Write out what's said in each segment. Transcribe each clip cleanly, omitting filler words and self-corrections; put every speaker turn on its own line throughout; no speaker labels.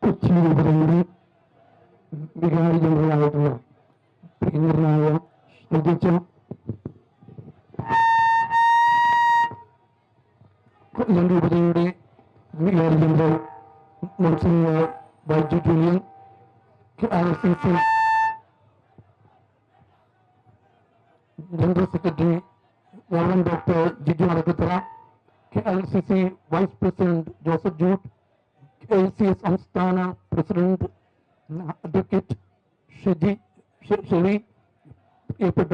കൊച്ചി രൂപതയുടെ വികാരി ജനറലായിട്ടുള്ള പ്രിയങ്കരനായ ശ്രദ്ധിച്ച കൊല്ലം രൂപതയുടെ വികാരി general monsignor Baiju Julian, RCC general secretary reverend doctor Jiju Adakkathara, KLCC vice president Joseph Jude, KLCS സംസ്ഥാന പ്രസിഡന്റ് അഡ്വക്കേറ്റ് ഷെറി, പ്രിയപ്പെട്ട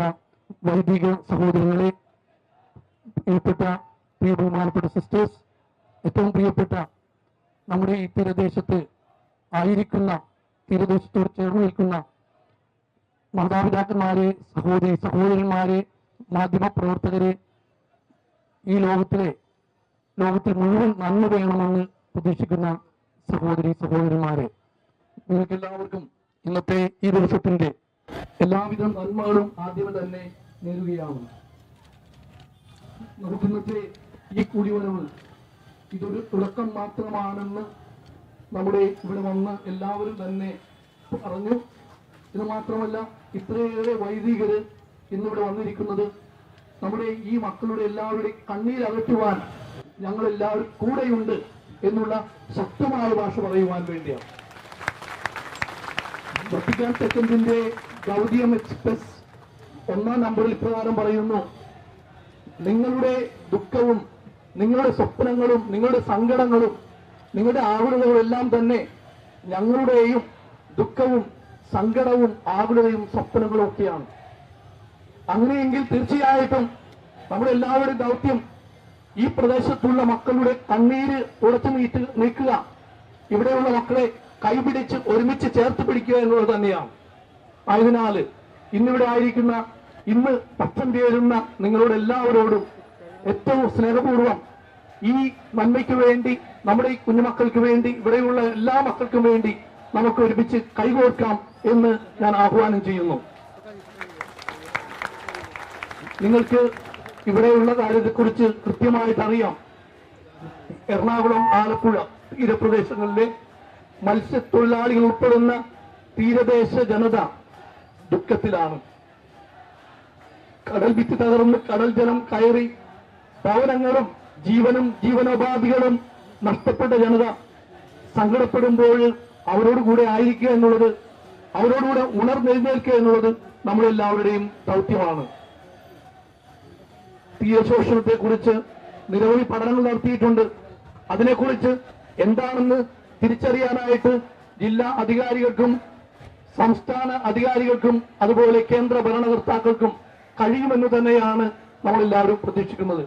വൈദിക സഹോദരങ്ങളെ, പ്രിയപ്പെട്ട ബഹുമാനപ്പെട്ട സിസ്റ്റേഴ്സ്, ഏറ്റവും പ്രിയപ്പെട്ട നമ്മുടെ ഈ തീരദേശത്ത് ആയിരിക്കുന്ന, തീരദേശത്തോട് ചേർന്ന് നിൽക്കുന്ന മാതാപിതാക്കന്മാരെ, സഹോദരന്മാരെ, മാധ്യമ പ്രവർത്തകരെ, ഈ ലോകത്തിൽ മുഴുവൻ നന്മ വേണമെന്ന് പ്രതീക്ഷിക്കുന്ന സഹോദരന്മാരെ, നിങ്ങൾക്ക് എല്ലാവർക്കും ഇന്നത്തെ ഈ ദിവസത്തിന്റെ എല്ലാവിധ നന്മകളും ആദ്യമേ തന്നെ നേരുകയാണ്. നമുക്കിന്നത്തെ ഈ കൂടിവരവ് ഇതൊരു തുടക്കം മാത്രമാണെന്ന് നമ്മുടെ ഇവിടെ വന്ന് എല്ലാവരും തന്നെ പറഞ്ഞു. ഇത് മാത്രമല്ല, ഇത്രയേറെ വൈദികര് ഇന്നിവിടെ വന്നിരിക്കുന്നത് നമ്മുടെ ഈ മക്കളുടെ എല്ലാവരുടെയും കണ്ണീരകറ്റുവാൻ ഞങ്ങൾ എല്ലാവരും കൂടെയുണ്ട് എന്നുള്ള ശക്തമായ ഭാഷ പറയുവാൻ വേണ്ടിയാണ്. വത്തിക്കാൻ സെക്കൻഡിന്റെ ഗൗഡിയം എക്സ്പ്രസ് 1-ാം നമ്പറിൽ ഇപ്രകാരം പറയുന്നു: നിങ്ങളുടെ ദുഃഖവും നിങ്ങളുടെ സ്വപ്നങ്ങളും നിങ്ങളുടെ സങ്കടങ്ങളും നിങ്ങളുടെ ആകുലതകളും എല്ലാം തന്നെ ഞങ്ങളുടെയും ദുഃഖവും സങ്കടവും ആകുലതയും സ്വപ്നങ്ങളും ഒക്കെയാണ്. അങ്ങനെയെങ്കിൽ തീർച്ചയായിട്ടും നമ്മുടെ എല്ലാവരുടെയും ദൗത്യം ഈ പ്രദേശത്തുള്ള മക്കളുടെ കണ്ണീര് തുടച്ചു നീക്കുക, ഇവിടെയുള്ള മക്കളെ കൈപിടിച്ച് ഒരുമിച്ച് ചേർത്ത് പിടിക്കുക എന്നുള്ളത് തന്നെയാണ്. ആയതിനാൽ ഇന്നിവിടെ ആയിരിക്കുന്ന, ഇന്ന് പക്ഷം ചേരുന്ന നിങ്ങളോട് എല്ലാവരോടും ഏറ്റവും സ്നേഹപൂർവ്വം ഈ നന്മയ്ക്ക് വേണ്ടി, നമ്മുടെ ഈ കുഞ്ഞുമക്കൾക്ക് വേണ്ടി, ഇവിടെയുള്ള എല്ലാ മക്കൾക്കും വേണ്ടി നമുക്ക് ഒരുമിച്ച് കൈകോർക്കാം എന്ന് ഞാൻ ആഹ്വാനം ചെയ്യുന്നു. നിങ്ങൾക്ക് ഇവിടെയുള്ള കാര്യത്തെക്കുറിച്ച് കൃത്യമായിട്ട് അറിയാം. എറണാകുളം, ആലപ്പുഴ തീരപ്രദേശങ്ങളിലെ മത്സ്യത്തൊഴിലാളികൾ ഉൾപ്പെടുന്ന തീരദേശ ജനത ദുഃഖത്തിലാണ്. കടൽ ഭിത്തി തകർന്ന് കടൽ ജലം കയറി ഭവനങ്ങളും ജീവനും ജീവനോപാധികളും നഷ്ടപ്പെട്ട ജനത സങ്കടപ്പെടുമ്പോൾ അവരോടുകൂടെ ആയിരിക്കുക എന്നുള്ളത്, അവരോടുകൂടെ ഉണർന്നെഴുന്നേൽക്കുക എന്നുള്ളത് നമ്മളെല്ലാവരുടെയും ദൗത്യമാണ്. തീരശോഷണത്തെ കുറിച്ച് നിരവധി പഠനങ്ങൾ നടത്തിയിട്ടുണ്ട്. അതിനെക്കുറിച്ച് എന്താണെന്ന് തിരിച്ചറിയാനായിട്ട് ജില്ലാ അധികാരികൾക്കും സംസ്ഥാന അധികാരികൾക്കും അതുപോലെ കേന്ദ്ര ഭരണകർത്താക്കൾക്കും കഴിയുമെന്ന് തന്നെയാണ് നമ്മളെല്ലാവരും പ്രതീക്ഷിക്കുന്നത്.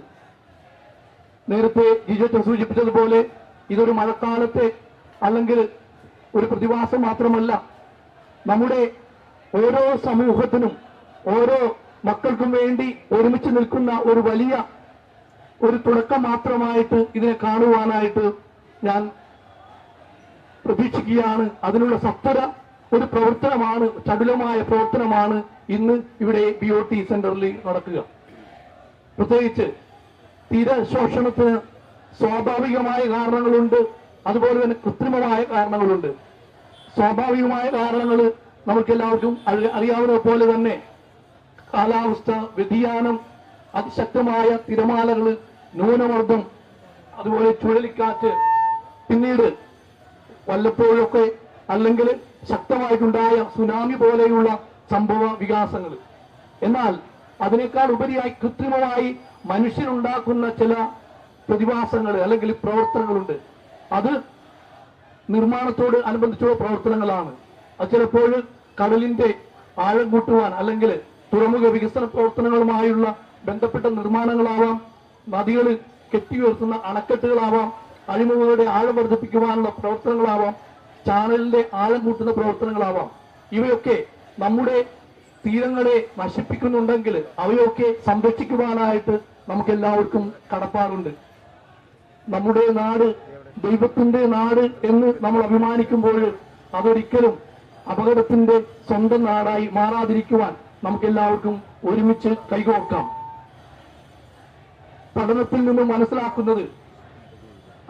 നേരത്തെ ജിജോച്ചൻ സൂചിപ്പിച്ചതുപോലെ ഇതൊരു മഴക്കാലത്തെ അല്ലെങ്കിൽ ഒരു പ്രതിഭാസം മാത്രമല്ല, നമ്മുടെ ഓരോ സമൂഹത്തിനും ഓരോ മക്കൾക്കും വേണ്ടി ഒരുമിച്ച് നിൽക്കുന്ന ഒരു വലിയ ഒരു തുടക്കം മാത്രമായിട്ട് ഇതിനെ കാണുവാനായിട്ട് ഞാൻ പ്രതീക്ഷിക്കുകയാണ്. അതിനുള്ള സത്വര ഒരു പ്രവർത്തനമാണ്, ചടുലമായ പ്രവർത്തനമാണ് ഇന്ന് ഇവിടെ BOT സെന്ററിൽ നടക്കുക. പ്രത്യേകിച്ച് തീരശോഷണത്തിന് സ്വാഭാവികമായ കാരണങ്ങളുണ്ട്, അതുപോലെ തന്നെ കൃത്രിമമായ കാരണങ്ങളുണ്ട്. സ്വാഭാവികമായ കാരണങ്ങൾ നമുക്കെല്ലാവർക്കും അറിയാവുന്നത് പോലെ തന്നെ കാലാവസ്ഥ വ്യതിയാനം, അതിശക്തമായ തിരമാലകൾ, ന്യൂനമർദ്ദം, അതുപോലെ ചുഴലിക്കാറ്റ്, പിന്നീട് വല്ലപ്പോഴൊക്കെ അല്ലെങ്കിൽ ശക്തമായിട്ടുണ്ടായ സുനാമി പോലെയുള്ള സംഭവ വികാസങ്ങൾ. എന്നാൽ അതിനേക്കാൾ ഉപരിയായി കൃത്രിമമായി മനുഷ്യരുണ്ടാക്കുന്ന ചില പ്രതിഭാസങ്ങൾ അല്ലെങ്കിൽ പ്രവർത്തനങ്ങളുണ്ട്. അത് നിർമ്മാണത്തോട് അനുബന്ധിച്ചുള്ള പ്രവർത്തനങ്ങളാണ്. അത് ചിലപ്പോൾ കടലിന്റെ ആഴം കൂട്ടുവാൻ അല്ലെങ്കിൽ തുറമുഖ വികസന പ്രവർത്തനങ്ങളുമായുള്ള ബന്ധപ്പെട്ട നിർമ്മാണങ്ങളാവാം, നദികൾ കെട്ടിയുയർത്തുന്ന അണക്കെട്ടുകളാവാം, അഴിമുഖങ്ങളുടെ ആഴം വർദ്ധിപ്പിക്കുവാനുള്ള പ്രവർത്തനങ്ങളാവാം, ചാനലിന്റെ ആഴം കൂട്ടുന്ന പ്രവർത്തനങ്ങളാവാം. ഇവയൊക്കെ നമ്മുടെ തീരങ്ങളെ നശിപ്പിക്കുന്നുണ്ടെങ്കിൽ അവയൊക്കെ സംരക്ഷിക്കുവാനായിട്ട് നമുക്ക് എല്ലാവർക്കും കടപ്പാടുണ്ട്. നമ്മുടെ നാട് ദൈവത്തിന്റെ നാട് എന്ന് നമ്മൾ അഭിമാനിക്കുമ്പോൾ അതൊരിക്കലും അപകടത്തിന്റെ സ്വന്തം നാടായി മാറാതിരിക്കുവാൻ നമുക്കെല്ലാവർക്കും ഒരുമിച്ച് കൈകോർക്കാം. പഠനത്തിൽ നിന്നും മനസ്സിലാക്കുന്നത്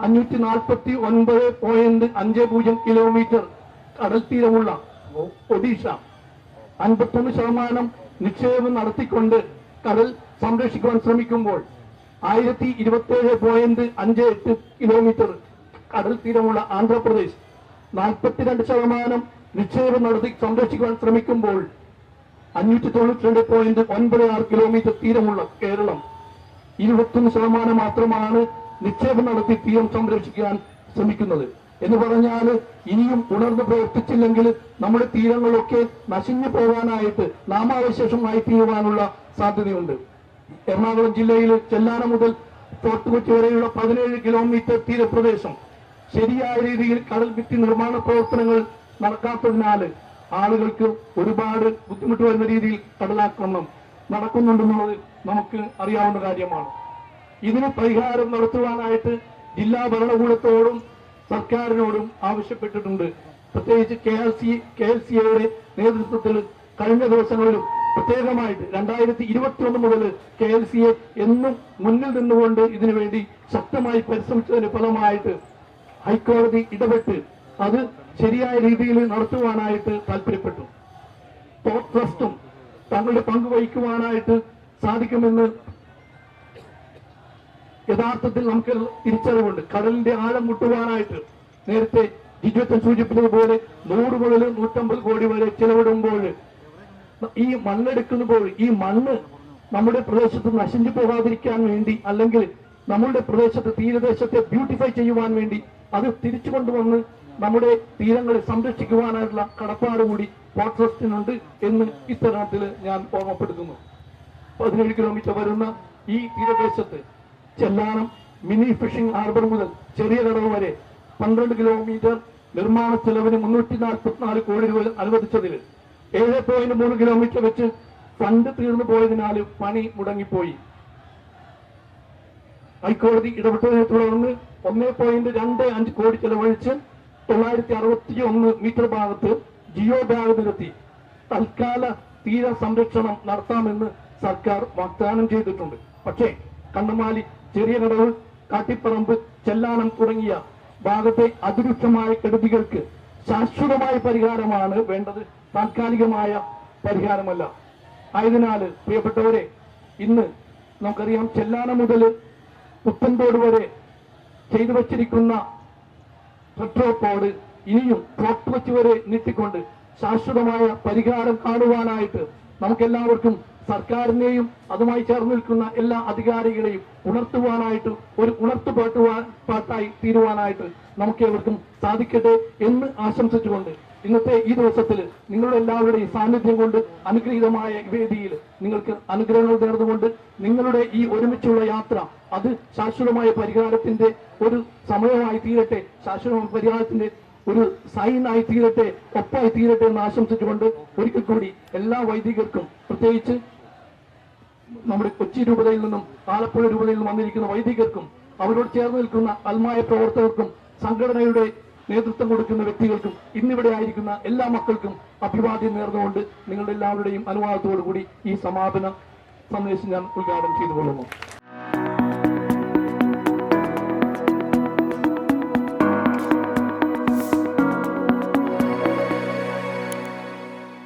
549.50 കിലോമീറ്റർ കടൽ തീരമുള്ള ഒഡീഷ 51% നിക്ഷേപം നടത്തിക്കൊണ്ട് കടൽ സംരക്ഷിക്കുവാൻ ശ്രമിക്കുമ്പോൾ 1027.58 കിലോമീറ്റർ കടൽ തീരമുള്ള ആന്ധ്രാപ്രദേശ് 42% നിക്ഷേപം നടത്തി സംരക്ഷിക്കുവാൻ ശ്രമിക്കുമ്പോൾ 592.96 കിലോമീറ്റർ തീരമുള്ള കേരളം 21% മാത്രമാണ് നിക്ഷേപം നടത്തി തീരം സംരക്ഷിക്കാൻ ശ്രമിക്കുന്നത്. എന്ന് പറഞ്ഞാൽ ഇനിയും ഉണർന്ന് പ്രവർത്തിച്ചില്ലെങ്കിൽ നമ്മുടെ തീരങ്ങളൊക്കെ നശിഞ്ഞു പോകാനായിട്ട് നാമാവശേഷമായി തീരുവാനുള്ള സാധ്യതയുണ്ട്. എറണാകുളം ജില്ലയിൽ ചെല്ലാനം മുതൽ ഫോർട്ട് കൊച്ചി വരെയുള്ള 17 കിലോമീറ്റർ തീരപ്രദേശം ശരിയായ രീതിയിൽ കടൽ ഭിത്തി നിർമ്മാണ പ്രവർത്തനങ്ങൾ നടക്കാത്തതിനാൽ ആളുകൾക്ക് ഒരുപാട് ബുദ്ധിമുട്ട് വരുന്ന രീതിയിൽ കടലാക്രമണം നടക്കുന്നുണ്ടെന്നുള്ളത് നമുക്ക് അറിയാവുന്ന കാര്യമാണ്. ഇതിന് പരിഹാരം നടത്തുവാനായിട്ട് ജില്ലാ ഭരണകൂടത്തോടും സർക്കാരിനോടും ആവശ്യപ്പെട്ടിട്ടുണ്ട്. പ്രത്യേകിച്ച് KLCA നേതൃത്വത്തിൽ കഴിഞ്ഞ ദിവസങ്ങളിലും പ്രത്യേകമായിട്ട് 2021 മുതൽ KLCA എന്നും മുന്നിൽ നിന്നുകൊണ്ട് ഇതിനുവേണ്ടി ശക്തമായി പരിശ്രമിച്ചതിന് ഫലമായിട്ട് ഹൈക്കോടതി ഇടപെട്ട് അത് ശരിയായ രീതിയിൽ നടത്തുവാനായിട്ട് താല്പര്യപ്പെട്ടു. പോർട്ട് ട്രസ്റ്റും തങ്ങളുടെ പങ്ക് വഹിക്കുവാനായിട്ട് സാധിക്കുമെന്ന് യഥാർത്ഥത്തിൽ നമുക്ക് തിരിച്ചറിവുണ്ട്. കടലിന്റെ ആഴം മുട്ടുവാനായിട്ട് നേരത്തെ ജിജുവച്ചൻ സൂചിപ്പിച്ചതുപോലെ 100 മുതൽ 150 കോടി വരെ ചെലവിടുമ്പോൾ ഈ മണ്ണെടുക്കുമ്പോൾ ഈ മണ്ണ് നമ്മുടെ പ്രദേശത്ത് നശിച്ചു പോകാതിരിക്കാൻ വേണ്ടി അല്ലെങ്കിൽ നമ്മുടെ പ്രദേശത്ത് തീരദേശത്തെ ബ്യൂട്ടിഫൈ ചെയ്യുവാൻ വേണ്ടി അത് തിരിച്ചു കൊണ്ടുവന്ന് നമ്മുടെ തീരങ്ങളെ സംരക്ഷിക്കുവാനായിട്ടുള്ള കടപ്പാട് കൂടി പോർട്ട് ട്രസ്റ്റിനുണ്ട് എന്ന് ഇത്തരണത്തിൽ ഞാൻ ഓർമ്മപ്പെടുത്തുന്നു. 17 കിലോമീറ്റർ വരുന്ന ഈ തീരദേശത്ത് ചെല്ലാനം മിനി ഫിഷിംഗ് ഹാർബർ മുതൽ ചെറിയ കടവ് വരെ 12 കിലോമീറ്റർ നിർമ്മാണ ചെലവിന് 344 കോടി രൂപ അനുവദിച്ചതിൽ 7.3 കിലോമീറ്റർ വെച്ച് ഫണ്ട് തീർന്നു പോയതിനാൽ പണി മുടങ്ങിപ്പോയി. ഹൈക്കോടതി ഇടപെട്ടതിനെ തുടർന്ന് 1.25 കോടി ചെലവഴിച്ച് 961 മീറ്റർ ഭാഗത്ത് ജിയോ ബാഗ് നിരത്തി തൽക്കാല തീര സംരക്ഷണം നടത്താമെന്ന് സർക്കാർ വാഗ്ദാനം ചെയ്തിട്ടുണ്ട്. പക്ഷേ കണ്ണമാലി, ചെറിയ കടവ്, കാട്ടിപ്പറമ്പ്, ചെല്ലാനം തുടങ്ങിയ ഭാഗത്തെ അതിരൂക്ഷമായ കെടുതികൾക്ക് ശാശ്വതമായ പരിഹാരമാണ് വേണ്ടത്, താൽക്കാലികമായ പരിഹാരമല്ല. ആയതിനാൽ പ്രിയപ്പെട്ടവരെ, ഇന്ന് നമുക്കറിയാം ചെല്ലാനം മുതൽ പുത്തൻതോട് വരെ ചെയ്തു വച്ചിരിക്കുന്ന റെട്രോപോഡ് ഇനിയും ഫോർട്ട് കൊച്ചി വരെ നീട്ടിക്കൊണ്ട് ശാശ്വതമായ പരിഹാരം കാണുവാനായിട്ട് നമുക്കെല്ലാവർക്കും സർക്കാരിനെയും അതുമായി ചേർന്ന് നിൽക്കുന്ന എല്ലാ അധികാരികളെയും ഉണർത്തുവാനായിട്ട് ഒരു പാട്ടായി തീരുവാനായിട്ട് നമുക്കേവർക്കും സാധിക്കട്ടെ എന്ന് ആശംസിച്ചുകൊണ്ട് ഇന്നത്തെ ഈ ദിവസത്തിൽ നിങ്ങളുടെ എല്ലാവരുടെയും സാന്നിധ്യം കൊണ്ട് അനുഗ്രഹീതമായ വേദിയിൽ നിങ്ങൾക്ക് അനുഗ്രഹങ്ങൾ നേർന്നുകൊണ്ട് നിങ്ങളുടെ ഈ ഒരുമിച്ചുള്ള യാത്ര അത് ശാശ്വതമായ പരിഹാരത്തിന്റെ ഒരു സമയമായി തീരട്ടെ, ശാശ്വതമായ പരിഹാരത്തിന്റെ ഒരു സൈനായി തീരട്ടെ, ഒപ്പായി തീരട്ടെ എന്ന് ആശംസിച്ചുകൊണ്ട് ഒരിക്കൽ കൂടി എല്ലാ വൈദികർക്കും, പ്രത്യേകിച്ച് നമ്മുടെ കൊച്ചി രൂപതയിൽ നിന്നും ആലപ്പുഴ രൂപതയിൽ നിന്നും വന്നിരിക്കുന്ന വൈദികർക്കും അവരോട് ചേർന്ന് നിൽക്കുന്ന അൽമായ പ്രവർത്തകർക്കും സംഘടനയുടെ നേതൃത്വം കൊടുക്കുന്ന വ്യക്തികൾക്കും ഇന്നിവിടെ ആയിരിക്കുന്ന എല്ലാ മക്കൾക്കും അഭിവാദ്യം നേർന്നുകൊണ്ട് നിങ്ങളുടെ എല്ലാവരുടെയും അനുവാദത്തോടു കൂടി ഈ സമാപന സന്ദേശം ഞാൻ ഉദ്ഘാടനം ചെയ്തു കൊള്ളുന്നു.